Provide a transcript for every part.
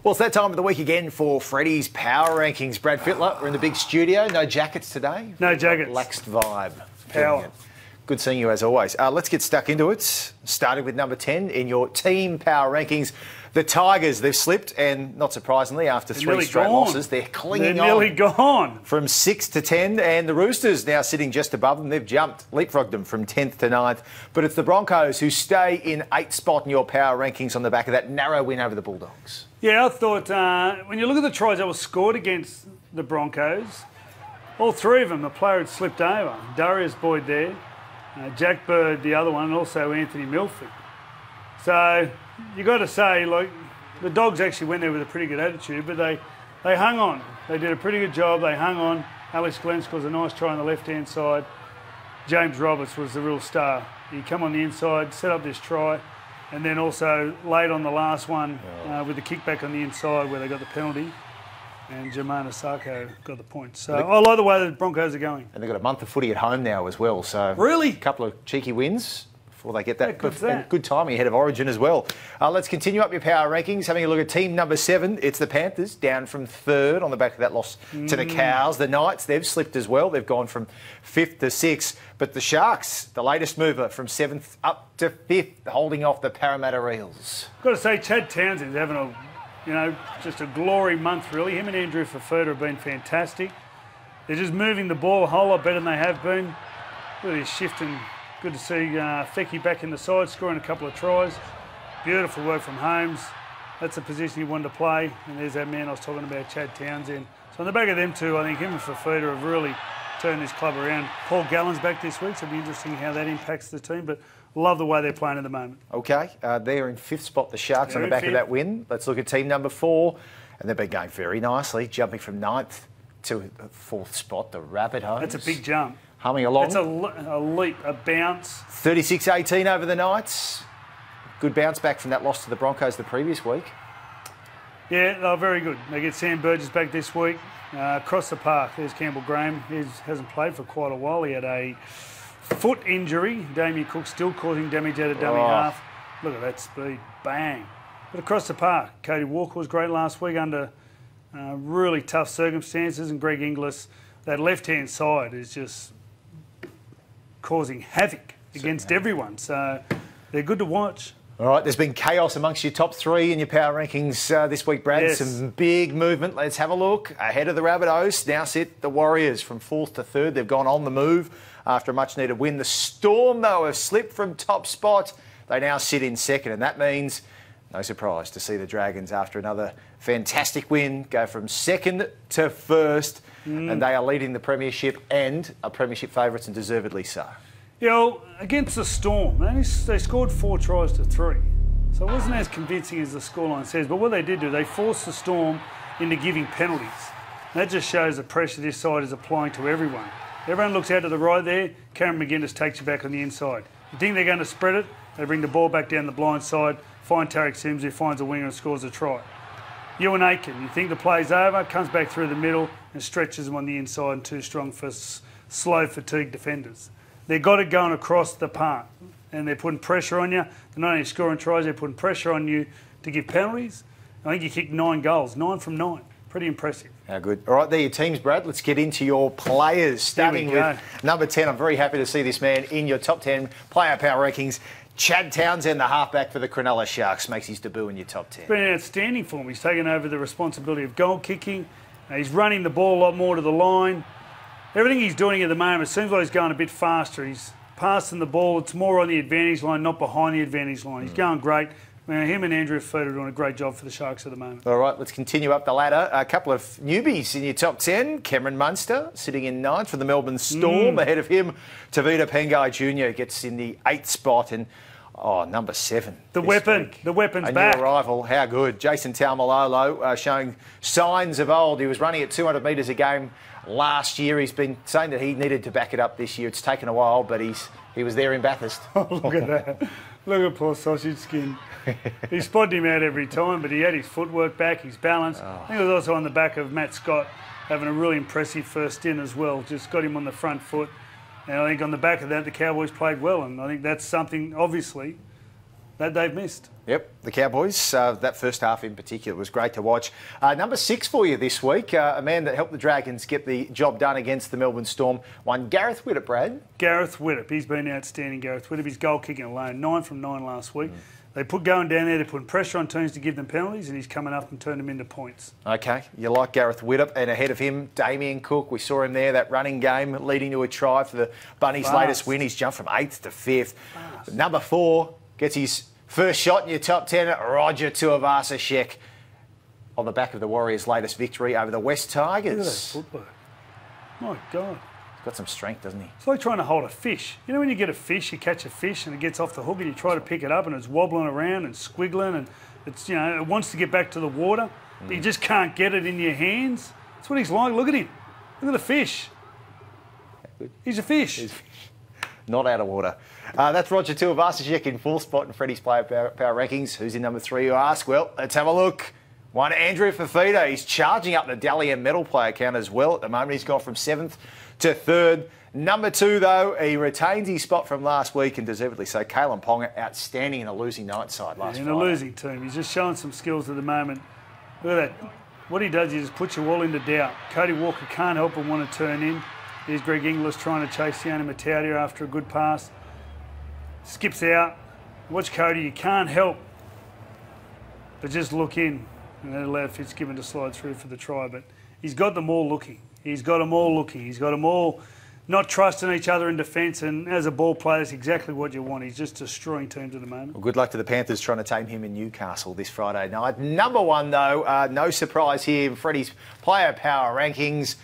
Well, it's that time of the week again for Freddy's Power Rankings. Brad Fittler, we're in the big studio. No jackets today. No jackets. Relaxed vibe. Power. Good seeing you as always. Let's get stuck into it. Starting with number 10 in your team power rankings. The Tigers, they've slipped, and not surprisingly, after three straight losses, they're clinging on. They're nearly gone. From 6 to 10, and the Roosters now sitting just above them. They've jumped, leapfrogged them from 10th to 9th. But it's the Broncos who stay in 8th spot in your power rankings on the back of that narrow win over the Bulldogs. Yeah, I thought when you look at the tries that were scored against the Broncos, all three of them, the player had slipped over. Darius Boyd there, Jack Bird the other one, and also Anthony Milford. So you got to say, like, the Dogs actually went there with a pretty good attitude, but they hung on. They did a pretty good job. They hung on. Alex Glenn scores a nice try on the left-hand side. James Roberts was the real star. He come on the inside, set up this try, and then also laid on the last one with the kickback on the inside where they got the penalty. And Jermaine Asako got the point. So I like the way the Broncos are going. And they've got a month of footy at home now as well. So really? A couple of cheeky wins before they get that. Yeah, good timing ahead of Origin as well. Let's continue up your power rankings. Having a look at team number 7. It's the Panthers, down from 3rd on the back of that loss to the Cows. The Knights, they've slipped as well. They've gone from 5th to 6th. But the Sharks, the latest mover, from 7th up to 5th, holding off the Parramatta Eels. Got to say, Chad Townsend's having just a glory month, really. Him and Andrew Fafita have been fantastic. They're just moving the ball a whole lot better than they have been. Really shifting. Good to see Fecky back in the side, scoring a couple of tries. Beautiful work from Holmes. That's the position he wanted to play. And there's that man I was talking about, Chad Townsend. So on the back of them two, I think him and Fafita have really turned this club around. Paul Gallen's back this week, so it'll be interesting how that impacts the team. But love the way they're playing at the moment. OK, they're in 5th spot, the Sharks, on the back of that win. Let's look at team number 4. And they've been going very nicely, jumping from 9th to 4th spot, the Rabbitohs. That's a big jump. Humming along. That's a leap, a bounce. 36-18 over the Knights. Good bounce back from that loss to the Broncos the previous week. Yeah, they're very good. They get Sam Burgess back this week. Across the park, there's Campbell Graham. He hasn't played for quite a while. He had a foot injury. Damien Cook still causing damage at a dummy half. Look at that speed. Bang. But across the park, Cody Walker was great last week under really tough circumstances, and Greg Inglis, that left-hand side is just causing havoc against everyone. So they're good to watch. All right, there's been chaos amongst your top 3 in your power rankings this week, Brad. Yes. Some big movement. Let's have a look. Ahead of the Rabbitohs, now sit the Warriors from 4th to 3rd. They've gone on the move after a much-needed win. The Storm, though, have slipped from top spot. They now sit in 2nd, and that means no surprise to see the Dragons, after another fantastic win, go from 2nd to 1st, and they are leading the premiership and are premiership favourites, and deservedly so. You know, against the Storm, they scored 4 tries to 3. So it wasn't as convincing as the scoreline says. But what they did do, they forced the Storm into giving penalties. And that just shows the pressure this side is applying to everyone. Everyone looks out to the right there. Cameron McGuinness takes you back on the inside. You think they're going to spread it? They bring the ball back down the blind side, find Tarek Sims, who finds a winger and scores a try. Ewan Aiken, you think the play's over, comes back through the middle and stretches them on the inside, and too strong for slow, fatigued defenders. They've got it going across the park, and they're putting pressure on you. They're not only scoring tries, they're putting pressure on you to give penalties. I think you kicked 9 goals, 9 from 9. Pretty impressive. How good. All right, there are your teams, Brad. Let's get into your players. Starting with number 10. I'm very happy to see this man in your top 10 player power rankings. Chad Townsend, the halfback for the Cronulla Sharks, makes his debut in your top 10. It's been outstanding for him. He's taken over the responsibility of goal kicking. He's running the ball a lot more to the line. Everything he's doing at the moment, it seems like he's going a bit faster. He's passing the ball. It's more on the advantage line, not behind the advantage line. He's going great. Him and Andrew Freddy are doing a great job for the Sharks at the moment. All right, let's continue up the ladder. A couple of newbies in your top 10. Cameron Munster sitting in 9th for the Melbourne Storm. Ahead of him, Tavita Pengai Jr. gets in the 8th spot. And number 7. The weapon's back. A new arrival. How good. Jason Taumalolo showing signs of old. He was running at 200 metres a game last year. He's been saying that he needed to back it up this year. It's taken a while, but he was there in Bathurst. Look at that. Look at poor sausage skin. He spotted him out every time, but he had his footwork back, his balance. I think it was also on the back of Matt Scott having a really impressive first in as well. Just got him on the front foot. And I think on the back of that, the Cowboys played well. And I think that's something, obviously, that they've missed. Yep, the Cowboys, that first half in particular was great to watch. Number 6 for you this week, a man that helped the Dragons get the job done against the Melbourne Storm, one Gareth Widdop, Brad. Gareth Widdop, he's been outstanding, Gareth Widdop. His goal kicking alone, 9 from 9 last week. They put going down there, they're putting pressure on teams to give them penalties, and he's coming up and turned them into points. Okay, you like Gareth Widdop, and ahead of him, Damien Cook. We saw him there, that running game leading to a try for the Bunnies' latest win. He's jumped from 8th to 5th. Number 4 gets his first shot in your top 10, Roger Tuivasa-Sheck, on the back of the Warriors' latest victory over the West Tigers. Look at that footwork. My God. He's got some strength, doesn't he? It's like trying to hold a fish. You know when you get a fish, you catch a fish and it gets off the hook and you try to pick it up and it's wobbling around and squiggling and it's, you know, it wants to get back to the water, but you just can't get it in your hands. That's what he's like. Look at him. Look at the fish. He's a fish. Not out of water. That's Roger Tuivasa-Sheck in 4th spot in Freddy's player power rankings. Who's in number 3, you ask? Well, let's have a look. One, Andrew Fafita. He's charging up the Dally M medal player count as well at the moment. He's gone from 7th to 3rd. Number 2, though, he retains his spot from last week and deservedly so. Kalen Ponga, outstanding in a losing night side last Friday. In a losing team. He's just showing some skills at the moment. Look at that. What he does, he just puts you all into doubt. Cody Walker can't help but want to turn in. Here's Greg Inglis trying to chase Sione Mataudia after a good pass. Skips out. Watch Cody, you can't help but just look in. And that allowed Fitzgibbon to slide through for the try. But he's got them all looking. He's got them all looking. He's got them all not trusting each other in defence. And as a ball player, it's exactly what you want. He's just destroying teams at the moment. Well, good luck to the Panthers trying to tame him in Newcastle this Friday night. Number 1, though, no surprise here. Freddie's player power rankings.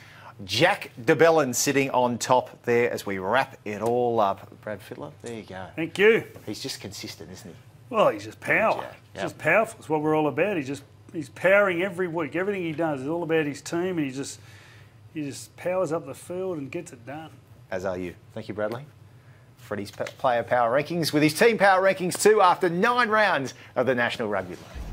Jack de Belin sitting on top there as we wrap it all up. Brad Fittler, there you go. Thank you. He's just consistent, isn't he? Well, he's just power. He's just powerful. It's what we're all about. He's powering every week. Everything he does is all about his team, and he just powers up the field and gets it done. As are you. Thank you, Bradley. Freddie's player power rankings with his team power rankings too after 9 rounds of the National Rugby League.